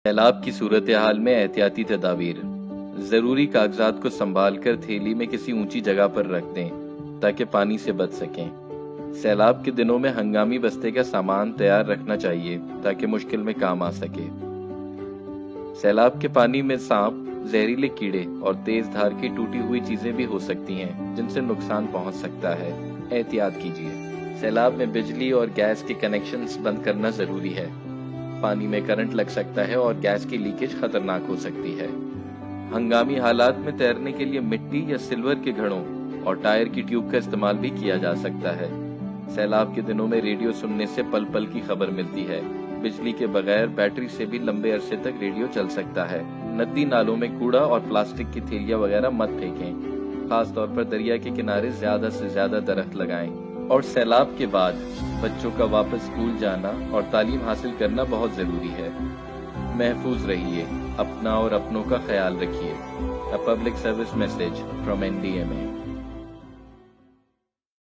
سیلاب کی صورتحال میں احتیاطی تدابیر۔ ضروری کاغذات کو سنبھال کر تھیلی میں کسی اونچی جگہ پر رکھ دیں تاکہ پانی سے بچ سکیں۔ سیلاب کے دنوں میں ہنگامی بستے کا سامان تیار رکھنا چاہیے تاکہ مشکل میں کام آ سکے۔ سیلاب کے پانی میں سانپ، زہریلے کیڑے اور تیز دھار کی ٹوٹی ہوئی چیزیں بھی ہو سکتی ہیں جن سے نقصان پہنچ سکتا ہے۔ احتیاط کیجیے۔ سیلاب میں بجلی اور گیس کے کنیکشنز بند کرنا ضروری ہے۔ پانی میں کرنٹ لگ سکتا ہے اور گیس کی لیکیج خطرناک ہو سکتی ہے۔ ہنگامی حالات میں تیرنے کے لیے مٹی یا سلور کے گھڑوں اور ٹائر کی ٹیوب کا استعمال بھی کیا جا سکتا ہے۔ سیلاب کے دنوں میں ریڈیو سننے سے پل پل کی خبر ملتی ہے۔ بجلی کے بغیر بیٹری سے بھی لمبے عرصے تک ریڈیو چل سکتا ہے۔ ندی نالوں میں کوڑا اور پلاسٹک کی تھیلیاں وغیرہ مت پھینکیں۔ خاص طور پر دریا کے کنارے زیادہ سے زیادہ درخت لگائیں۔ اور سیلاب کے بعد بچوں کا واپس اسکول جانا اور تعلیم حاصل کرنا بہت ضروری ہے۔ محفوظ رہیے، اپنا اور اپنوں کا خیال رکھیے۔ A public service message from NDMA۔